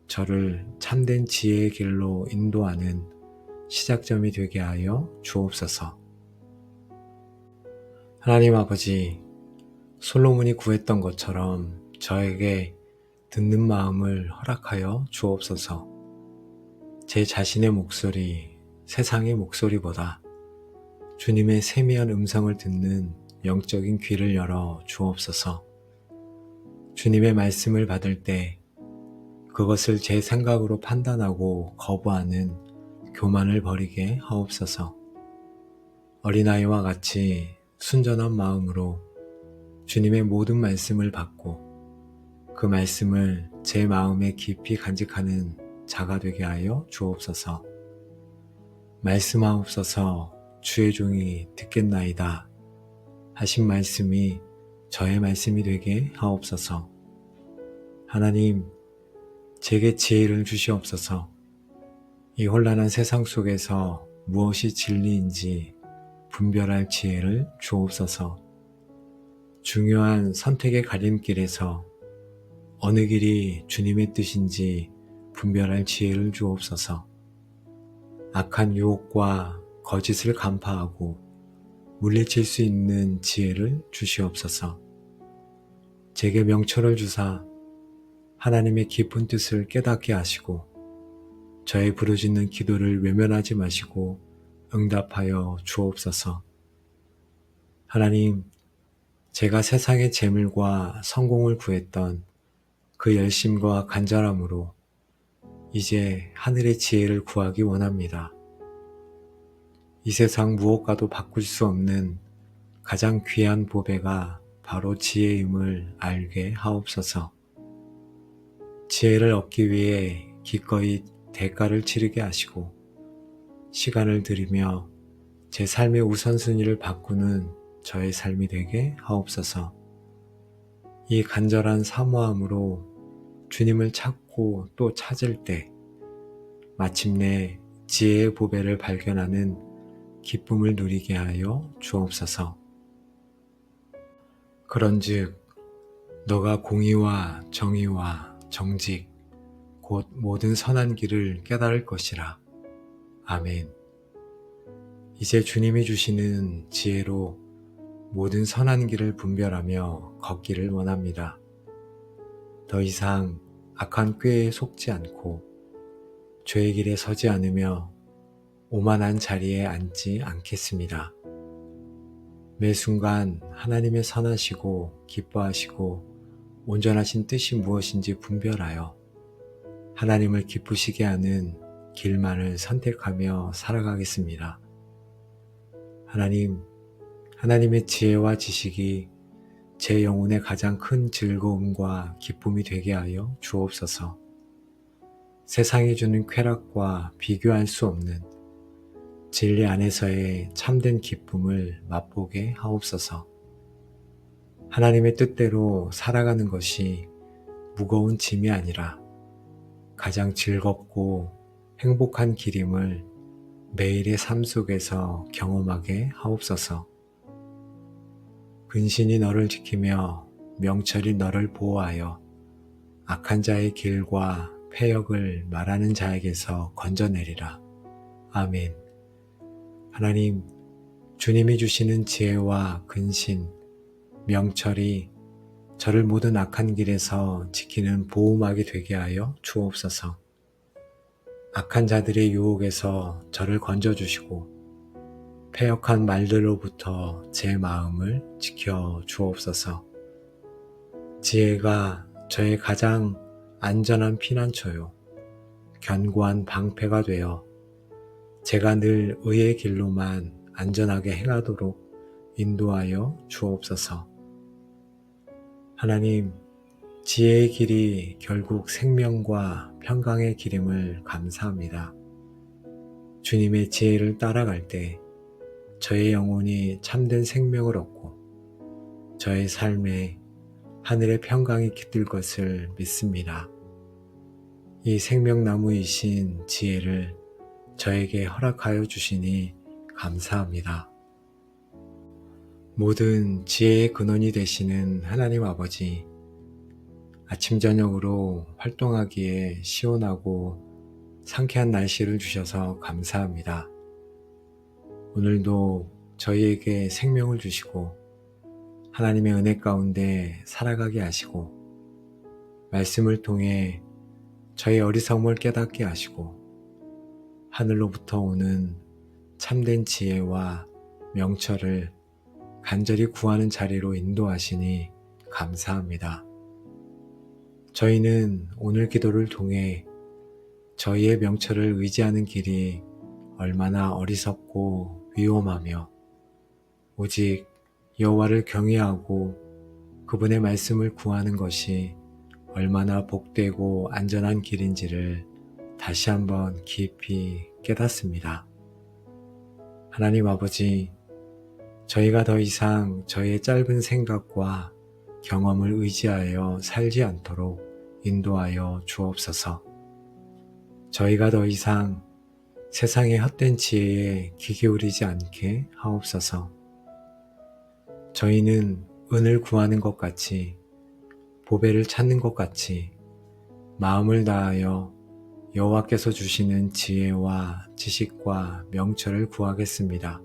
Speaker 1: 저를 참된 지혜의 길로 인도하는 시작점이 되게 하여 주옵소서. 하나님 아버지, 솔로몬이 구했던 것처럼 저에게 듣는 마음을 허락하여 주옵소서. 제 자신의 목소리, 세상의 목소리보다 주님의 세미한 음성을 듣는 영적인 귀를 열어 주옵소서. 주님의 말씀을 받을 때 그것을 제 생각으로 판단하고 거부하는 교만을 버리게 하옵소서. 어린아이와 같이 순전한 마음으로 주님의 모든 말씀을 받고 그 말씀을 제 마음에 깊이 간직하는 자가 되게 하여 주옵소서. 말씀하옵소서. 주의 종이 듣겠나이다 하신 말씀이 저의 말씀이 되게 하옵소서. 하나님, 제게 지혜를 주시옵소서. 이 혼란한 세상 속에서 무엇이 진리인지 분별할 지혜를 주옵소서. 중요한 선택의 갈림길에서 어느 길이 주님의 뜻인지 분별할 지혜를 주옵소서. 악한 유혹과 거짓을 간파하고 물리칠 수 있는 지혜를 주시옵소서. 제게 명철을 주사 하나님의 깊은 뜻을 깨닫게 하시고 저의 부르짖는 기도를 외면하지 마시고 응답하여 주옵소서. 하나님, 제가 세상의 재물과 성공을 구했던 그 열심과 간절함으로 이제 하늘의 지혜를 구하기 원합니다. 이 세상 무엇과도 바꿀 수 없는 가장 귀한 보배가 바로 지혜임을 알게 하옵소서. 지혜를 얻기 위해 기꺼이 대가를 치르게 하시고 시간을 들이며 제 삶의 우선순위를 바꾸는 저의 삶이 되게 하옵소서. 이 간절한 사모함으로 주님을 찾고 또 찾을 때 마침내 지혜의 보배를 발견하는 기쁨을 누리게 하여 주옵소서. 그런즉 너가 공의와 정의와 정직 곧 모든 선한 길을 깨달을 것이라. 아멘. 이제 주님이 주시는 지혜로 모든 선한 길을 분별하며 걷기를 원합니다. 더 이상 악한 꾀에 속지 않고 죄의 길에 서지 않으며 오만한 자리에 앉지 않겠습니다. 매 순간 하나님의 선하시고 기뻐하시고 온전하신 뜻이 무엇인지 분별하여 하나님을 기쁘시게 하는 길만을 선택하며 살아가겠습니다. 하나님의 지혜와 지식이 제 영혼의 가장 큰 즐거움과 기쁨이 되게 하여 주옵소서. 세상이 주는 쾌락과 비교할 수 없는 진리 안에서의 참된 기쁨을 맛보게 하옵소서. 하나님의 뜻대로 살아가는 것이 무거운 짐이 아니라 가장 즐겁고 행복한 길임을 매일의 삶 속에서 경험하게 하옵소서. 근신이 너를 지키며 명철이 너를 보호하여 악한 자의 길과 패역을 말하는 자에게서 건져내리라. 아멘. 하나님, 주님이 주시는 지혜와 근신, 명철이 저를 모든 악한 길에서 지키는 보호막이 되게 하여 주옵소서. 악한 자들의 유혹에서 저를 건져주시고 패역한 말들로부터 제 마음을 지켜 주옵소서. 지혜가 저의 가장 안전한 피난처요, 견고한 방패가 되어 제가 늘 의의 길로만 안전하게 행하도록 인도하여 주옵소서. 하나님, 지혜의 길이 결국 생명과 평강의 길임을 감사합니다. 주님의 지혜를 따라갈 때 저의 영혼이 참된 생명을 얻고 저의 삶에 하늘의 평강이 깃들 것을 믿습니다. 이 생명나무이신 지혜를 저에게 허락하여 주시니 감사합니다. 모든 지혜의 근원이 되시는 하나님 아버지, 아침 저녁으로 활동하기에 시원하고 상쾌한 날씨를 주셔서 감사합니다. 오늘도 저희에게 생명을 주시고 하나님의 은혜 가운데 살아가게 하시고 말씀을 통해 저의 어리석음을 깨닫게 하시고 하늘로부터 오는 참된 지혜와 명철을 간절히 구하는 자리로 인도하시니 감사합니다. 저희는 오늘 기도를 통해 저희의 명철을 의지하는 길이 얼마나 어리석고 위험하며 오직 여호와를 경외하고 그분의 말씀을 구하는 것이 얼마나 복되고 안전한 길인지를 다시 한번 깊이 깨닫습니다. 하나님 아버지, 저희가 더 이상 저희의 짧은 생각과 경험을 의지하여 살지 않도록 인도하여 주옵소서. 저희가 더 이상 세상의 헛된 지혜에 귀 기울이지 않게 하옵소서. 저희는 은을 구하는 것 같이, 보배를 찾는 것 같이 마음을 다하여 여호와께서 주시는 지혜와 지식과 명철을 구하겠습니다.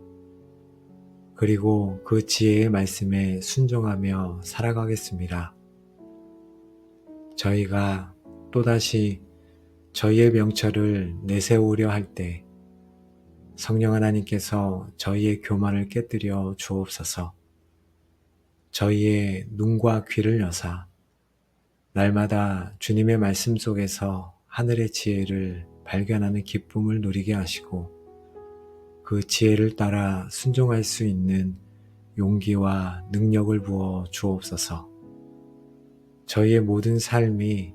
Speaker 1: 그리고 그 지혜의 말씀에 순종하며 살아가겠습니다. 저희가 또다시 저희의 명철을 내세우려 할 때 성령 하나님께서 저희의 교만을 깨뜨려 주옵소서. 저희의 눈과 귀를 여사 날마다 주님의 말씀 속에서 하늘의 지혜를 발견하는 기쁨을 누리게 하시고 그 지혜를 따라 순종할 수 있는 용기와 능력을 부어 주옵소서. 저희의 모든 삶이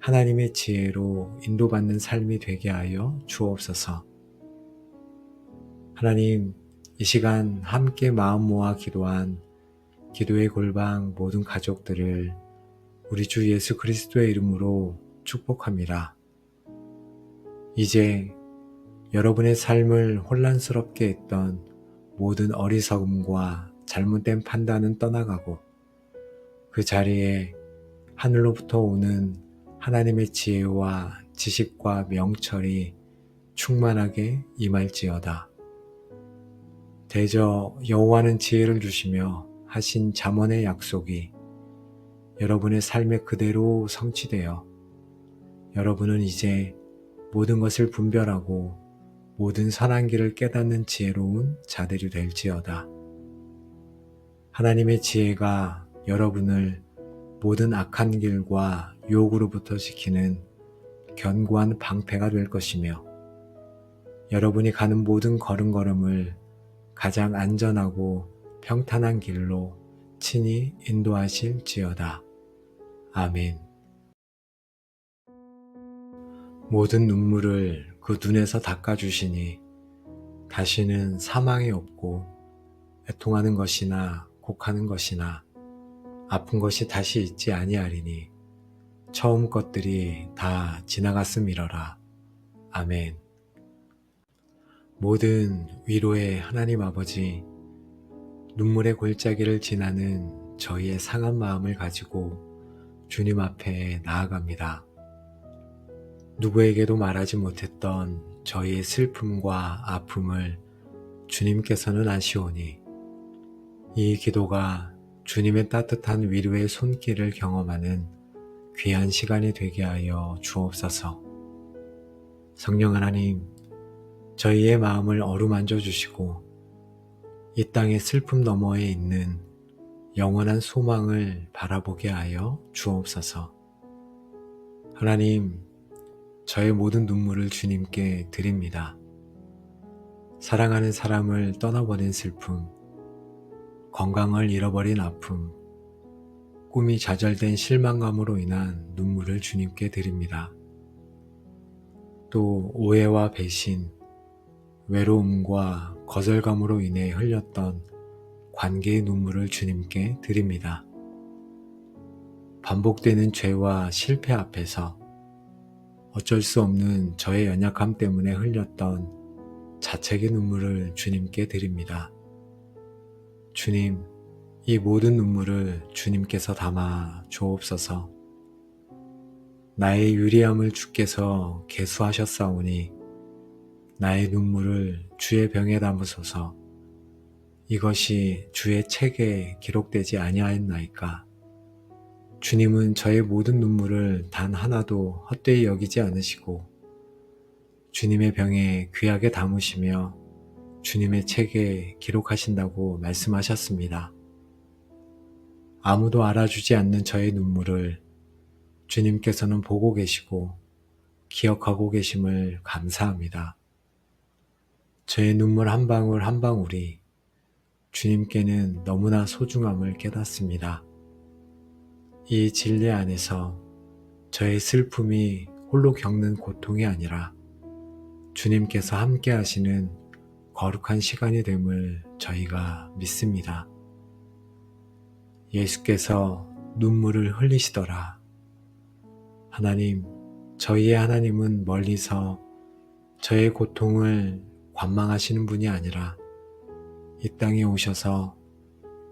Speaker 1: 하나님의 지혜로 인도받는 삶이 되게 하여 주옵소서. 하나님, 이 시간 함께 마음 모아 기도한 기도의 골방 모든 가족들을 우리 주 예수 그리스도의 이름으로 축복합니다. 이제 여러분의 삶을 혼란스럽게 했던 모든 어리석음과 잘못된 판단은 떠나가고 그 자리에 하늘로부터 오는 하나님의 지혜와 지식과 명철이 충만하게 임할지어다. 대저 여호와는 지혜를 주시며 하신 잠언의 약속이 여러분의 삶에 그대로 성취되어 여러분은 이제 모든 것을 분별하고 모든 선한 길을 깨닫는 지혜로운 자들이 될지어다. 하나님의 지혜가 여러분을 모든 악한 길과 유혹으로부터 지키는 견고한 방패가 될 것이며 여러분이 가는 모든 걸음걸음을 가장 안전하고 평탄한 길로 친히 인도하실지어다. 아멘. 모든 눈물을 그 눈에서 닦아주시니 다시는 사망이 없고 애통하는 것이나 곡하는 것이나 아픈 것이 다시 있지 아니하리니 처음 것들이 다 지나갔음이러라. 아멘. 모든 위로의 하나님 아버지, 눈물의 골짜기를 지나는 저희의 상한 마음을 가지고 주님 앞에 나아갑니다. 누구에게도 말하지 못했던 저희의 슬픔과 아픔을 주님께서는 아시오니 이 기도가 주님의 따뜻한 위로의 손길을 경험하는 귀한 시간이 되게 하여 주옵소서. 성령 하나님, 저희의 마음을 어루만져 주시고 이 땅의 슬픔 너머에 있는 영원한 소망을 바라보게 하여 주옵소서. 하나님, 저의 모든 눈물을 주님께 드립니다. 사랑하는 사람을 떠나보낸 슬픔, 건강을 잃어버린 아픔, 꿈이 좌절된 실망감으로 인한 눈물을 주님께 드립니다. 또 오해와 배신, 외로움과 거절감으로 인해 흘렸던 관계의 눈물을 주님께 드립니다. 반복되는 죄와 실패 앞에서 어쩔 수 없는 저의 연약함 때문에 흘렸던 자책의 눈물을 주님께 드립니다. 주님, 이 모든 눈물을 주님께서 담아 주옵소서. 나의 유리함을 주께서 계수하셨사오니 나의 눈물을 주의 병에 담으소서. 이것이 주의 책에 기록되지 아니하였나이까. 주님은 저의 모든 눈물을 단 하나도 헛되이 여기지 않으시고 주님의 병에 귀하게 담으시며 주님의 책에 기록하신다고 말씀하셨습니다. 아무도 알아주지 않는 저의 눈물을 주님께서는 보고 계시고 기억하고 계심을 감사합니다. 저의 눈물 한 방울 한 방울이 주님께는 너무나 소중함을 깨닫습니다. 이 진리 안에서 저의 슬픔이 홀로 겪는 고통이 아니라 주님께서 함께 하시는 거룩한 시간이 됨을 저희가 믿습니다. 예수께서 눈물을 흘리시더라. 하나님, 저희의 하나님은 멀리서 저의 고통을 관망하시는 분이 아니라 이 땅에 오셔서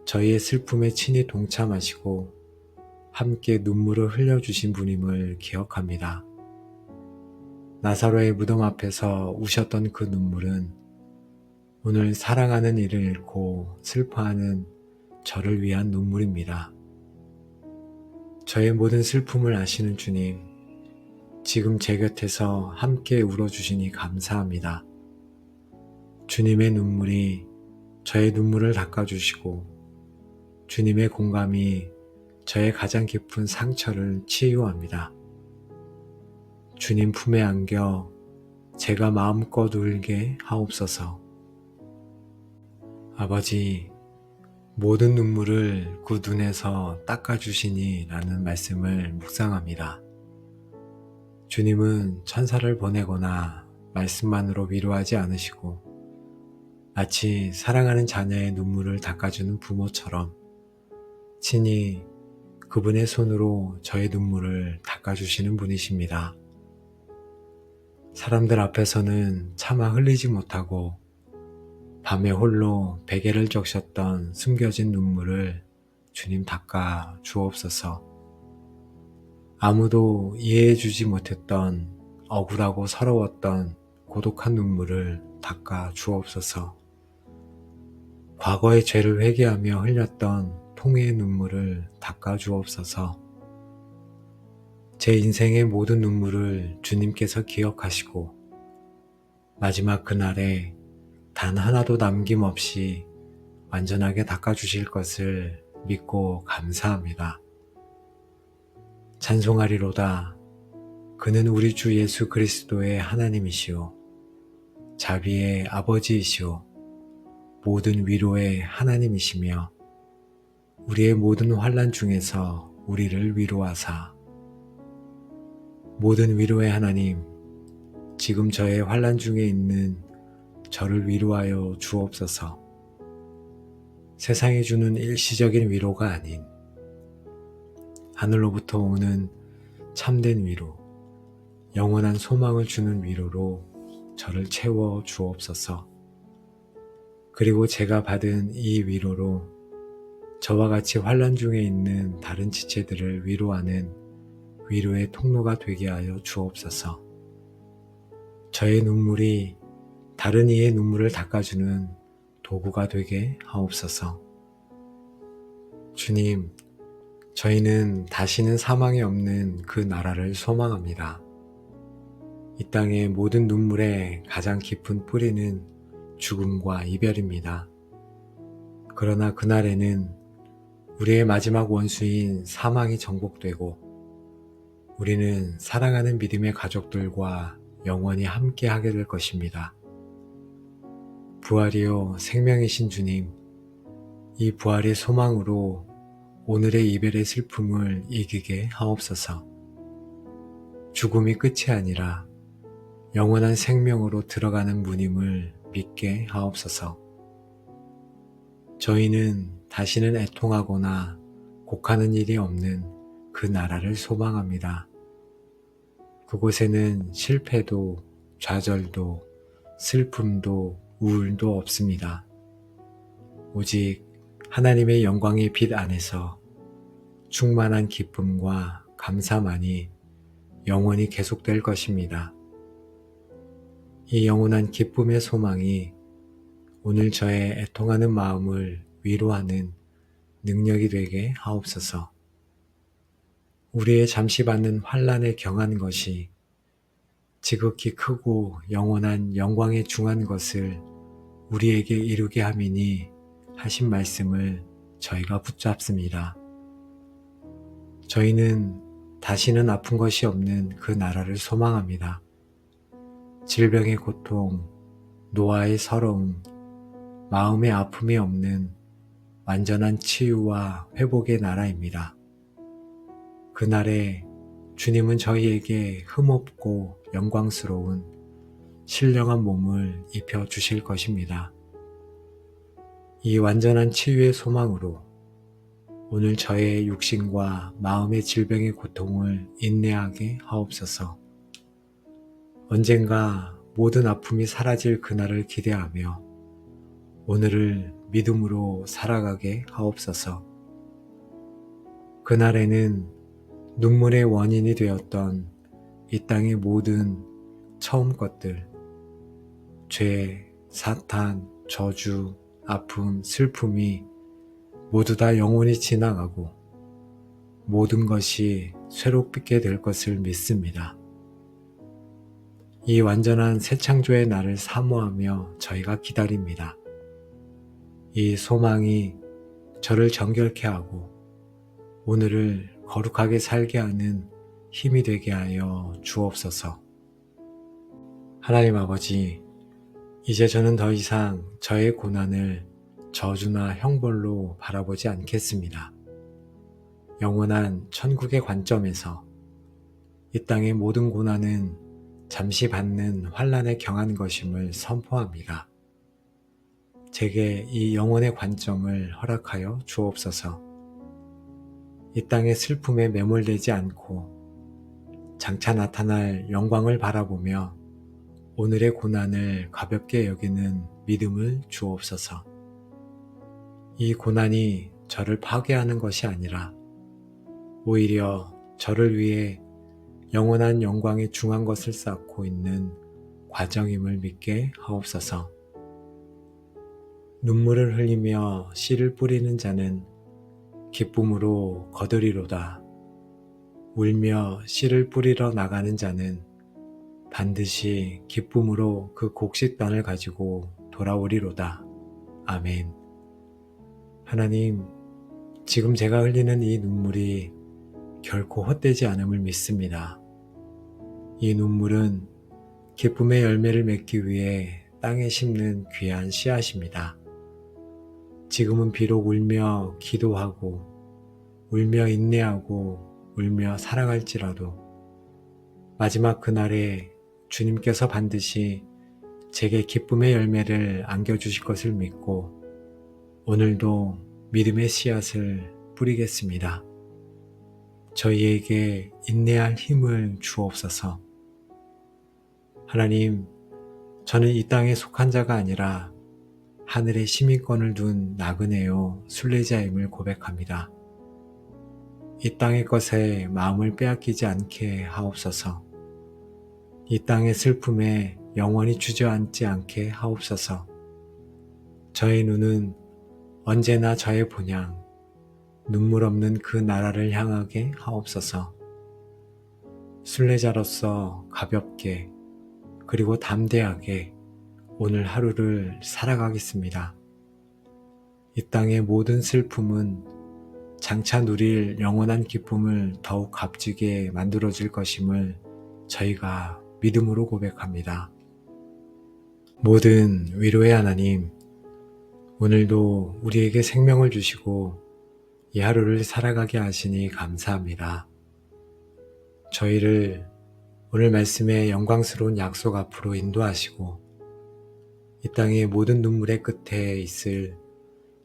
Speaker 1: 저희의 슬픔에 친히 동참하시고 함께 눈물을 흘려주신 분임을 기억합니다. 나사로의 무덤 앞에서 우셨던 그 눈물은 오늘 사랑하는 이를 잃고 슬퍼하는 저를 위한 눈물입니다. 저의 모든 슬픔을 아시는 주님, 지금 제 곁에서 함께 울어주시니 감사합니다. 주님의 눈물이 저의 눈물을 닦아주시고 주님의 공감이 저의 가장 깊은 상처를 치유합니다. 주님 품에 안겨 제가 마음껏 울게 하옵소서. 아버지, 모든 눈물을 그 눈에서 닦아주시니 라는 말씀을 묵상합니다. 주님은 천사를 보내거나 말씀만으로 위로하지 않으시고 마치 사랑하는 자녀의 눈물을 닦아주는 부모처럼 친히 그분의 손으로 저의 눈물을 닦아주시는 분이십니다. 사람들 앞에서는 차마 흘리지 못하고 밤에 홀로 베개를 적셨던 숨겨진 눈물을 주님 닦아 주옵소서. 아무도 이해해주지 못했던 억울하고 서러웠던 고독한 눈물을 닦아 주옵소서. 과거의 죄를 회개하며 흘렸던 통회의 눈물을 닦아 주옵소서. 제 인생의 모든 눈물을 주님께서 기억하시고 마지막 그날에 단 하나도 남김없이 완전하게 닦아주실 것을 믿고 감사합니다. 찬송하리로다. 그는 우리 주 예수 그리스도의 하나님이시오. 자비의 아버지이시오. 모든 위로의 하나님이시며 우리의 모든 환난 중에서 우리를 위로하사 모든 위로의 하나님, 지금 저의 환난 중에 있는 저를 위로하여 주옵소서. 세상이 주는 일시적인 위로가 아닌 하늘로부터 오는 참된 위로, 영원한 소망을 주는 위로로 저를 채워 주옵소서. 그리고 제가 받은 이 위로로 저와 같이 환난 중에 있는 다른 지체들을 위로하는 위로의 통로가 되게 하여 주옵소서. 저의 눈물이 다른 이의 눈물을 닦아주는 도구가 되게 하옵소서. 주님, 저희는 다시는 사망이 없는 그 나라를 소망합니다. 이 땅의 모든 눈물의 가장 깊은 뿌리는 죽음과 이별입니다. 그러나 그날에는 우리의 마지막 원수인 사망이 정복되고 우리는 사랑하는 믿음의 가족들과 영원히 함께하게 될 것입니다. 부활이요 생명이신 주님, 이 부활의 소망으로 오늘의 이별의 슬픔을 이기게 하옵소서. 죽음이 끝이 아니라 영원한 생명으로 들어가는 문임을 믿게 하옵소서. 저희는 다시는 애통하거나 곡하는 일이 없는 그 나라를 소망합니다. 그곳에는 실패도 좌절도 슬픔도 우울도 없습니다. 오직 하나님의 영광의 빛 안에서 충만한 기쁨과 감사만이 영원히 계속될 것입니다. 이 영원한 기쁨의 소망이 오늘 저의 애통하는 마음을 위로하는 능력이 되게 하옵소서. 우리의 잠시 받는 환난에 경한 것이 지극히 크고 영원한 영광에 중한 것을 우리에게 이루게 함이니 하신 말씀을 저희가 붙잡습니다. 저희는 다시는 아픈 것이 없는 그 나라를 소망합니다. 질병의 고통, 노화의 서러움, 마음의 아픔이 없는 완전한 치유와 회복의 나라입니다. 그날에 주님은 저희에게 흠없고 영광스러운 신령한 몸을 입혀 주실 것입니다. 이 완전한 치유의 소망으로 오늘 저의 육신과 마음의 질병의 고통을 인내하게 하옵소서. 언젠가 모든 아픔이 사라질 그날을 기대하며 오늘을 믿음으로 살아가게 하옵소서. 그날에는 눈물의 원인이 되었던 이 땅의 모든 처음 것들, 죄, 사탄, 저주, 아픔, 슬픔이 모두 다 영원히 지나가고 모든 것이 새롭게 될 것을 믿습니다. 이 완전한 새 창조의 날을 사모하며 저희가 기다립니다. 이 소망이 저를 정결케 하고 오늘을 거룩하게 살게 하는 힘이 되게 하여 주옵소서. 하나님 아버지, 이제 저는 더 이상 저의 고난을 저주나 형벌로 바라보지 않겠습니다. 영원한 천국의 관점에서 이 땅의 모든 고난은 잠시 받는 환난에 경한 것임을 선포합니다. 제게 이 영혼의 관점을 허락하여 주옵소서. 이 땅의 슬픔에 매몰되지 않고 장차 나타날 영광을 바라보며 오늘의 고난을 가볍게 여기는 믿음을 주옵소서. 이 고난이 저를 파괴하는 것이 아니라 오히려 저를 위해 영원한 영광에 중한 것을 쌓고 있는 과정임을 믿게 하옵소서. 눈물을 흘리며 씨를 뿌리는 자는 기쁨으로 거두리로다. 울며 씨를 뿌리러 나가는 자는 반드시 기쁨으로 그 곡식단을 가지고 돌아오리로다. 아멘. 하나님, 지금 제가 흘리는 이 눈물이 결코 헛되지 않음을 믿습니다. 이 눈물은 기쁨의 열매를 맺기 위해 땅에 심는 귀한 씨앗입니다. 지금은 비록 울며 기도하고 울며 인내하고 울며 살아갈지라도 마지막 그날에 주님께서 반드시 제게 기쁨의 열매를 안겨주실 것을 믿고 오늘도 믿음의 씨앗을 뿌리겠습니다. 저희에게 인내할 힘을 주옵소서. 하나님, 저는 이 땅에 속한 자가 아니라 하늘에 시민권을 둔 나그네요 순례자임을 고백합니다. 이 땅의 것에 마음을 빼앗기지 않게 하옵소서. 이 땅의 슬픔에 영원히 주저앉지 않게 하옵소서. 저의 눈은 언제나 저의 본향, 눈물 없는 그 나라를 향하게 하옵소서. 순례자로서 가볍게 그리고 담대하게 오늘 하루를 살아가겠습니다. 이 땅의 모든 슬픔은 장차 누릴 영원한 기쁨을 더욱 값지게 만들어줄 것임을 저희가 믿음으로 고백합니다. 모든 위로의 하나님, 오늘도 우리에게 생명을 주시고 이 하루를 살아가게 하시니 감사합니다. 저희를 오늘 말씀의 영광스러운 약속 앞으로 인도하시고 이 땅의 모든 눈물의 끝에 있을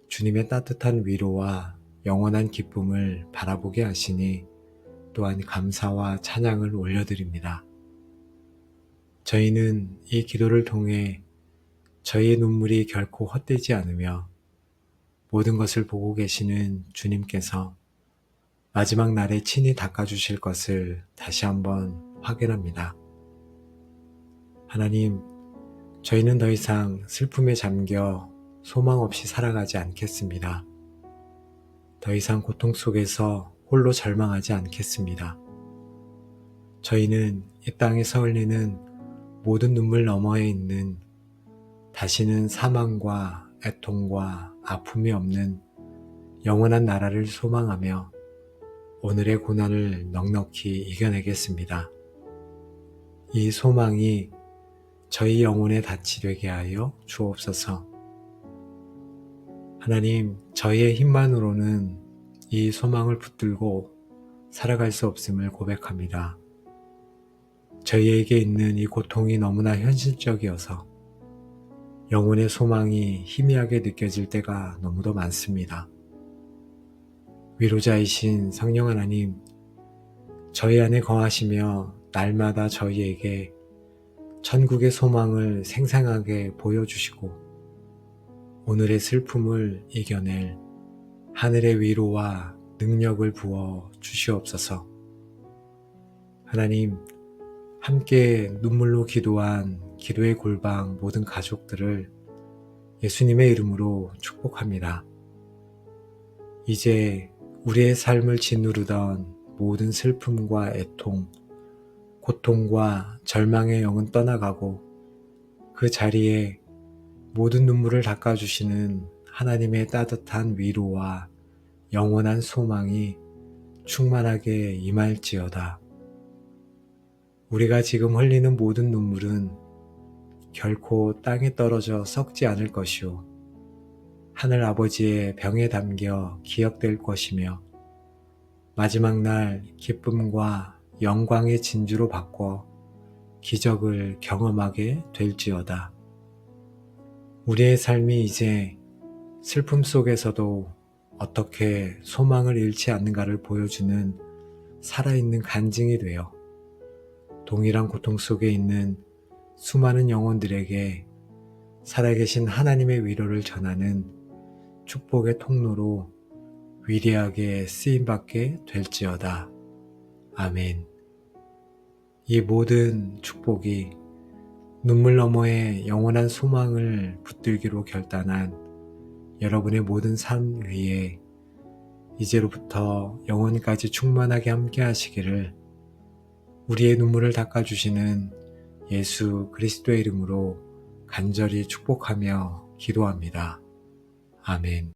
Speaker 1: 주님의 따뜻한 위로와 영원한 기쁨을 바라보게 하시니 또한 감사와 찬양을 올려드립니다. 저희는 이 기도를 통해 저희의 눈물이 결코 헛되지 않으며 모든 것을 보고 계시는 주님께서 마지막 날에 친히 닦아주실 것을 다시 한번 확인합니다. 하나님, 저희는 더 이상 슬픔에 잠겨 소망 없이 살아가지 않겠습니다. 더 이상 고통 속에서 홀로 절망하지 않겠습니다. 저희는 이 땅에서 흘리는 모든 눈물 너머에 있는 다시는 사망과 애통과 아픔이 없는 영원한 나라를 소망하며 오늘의 고난을 넉넉히 이겨내겠습니다. 이 소망이 저희 영혼의 닻이 되게 하여 주옵소서. 하나님, 저희의 힘만으로는 이 소망을 붙들고 살아갈 수 없음을 고백합니다. 저희에게 있는 이 고통이 너무나 현실적이어서 영혼의 소망이 희미하게 느껴질 때가 너무도 많습니다. 위로자이신 성령 하나님, 저희 안에 거하시며 날마다 저희에게 천국의 소망을 생생하게 보여주시고 오늘의 슬픔을 이겨낼 하늘의 위로와 능력을 부어 주시옵소서. 하나님, 함께 눈물로 기도한 기도의 골방 모든 가족들을 예수님의 이름으로 축복합니다. 이제 우리의 삶을 짓누르던 모든 슬픔과 애통, 고통과 절망의 영은 떠나가고 그 자리에 모든 눈물을 닦아주시는 하나님의 따뜻한 위로와 영원한 소망이 충만하게 임할지어다. 우리가 지금 흘리는 모든 눈물은 결코 땅에 떨어져 썩지 않을 것이요 하늘 아버지의 병에 담겨 기억될 것이며 마지막 날 기쁨과 영광의 진주로 바꿔 기적을 경험하게 될지어다. 우리의 삶이 이제 슬픔 속에서도 어떻게 소망을 잃지 않는가를 보여주는 살아있는 간증이 되어 동일한 고통 속에 있는 수많은 영혼들에게 살아계신 하나님의 위로를 전하는 축복의 통로로 위대하게 쓰임받게 될지어다. 아멘. 이 모든 축복이 눈물 너머에 영원한 소망을 붙들기로 결단한 여러분의 모든 삶 위에 이제로부터 영원까지 충만하게 함께 하시기를 우리의 눈물을 닦아주시는 예수 그리스도의 이름으로 간절히 축복하며 기도합니다. 아멘.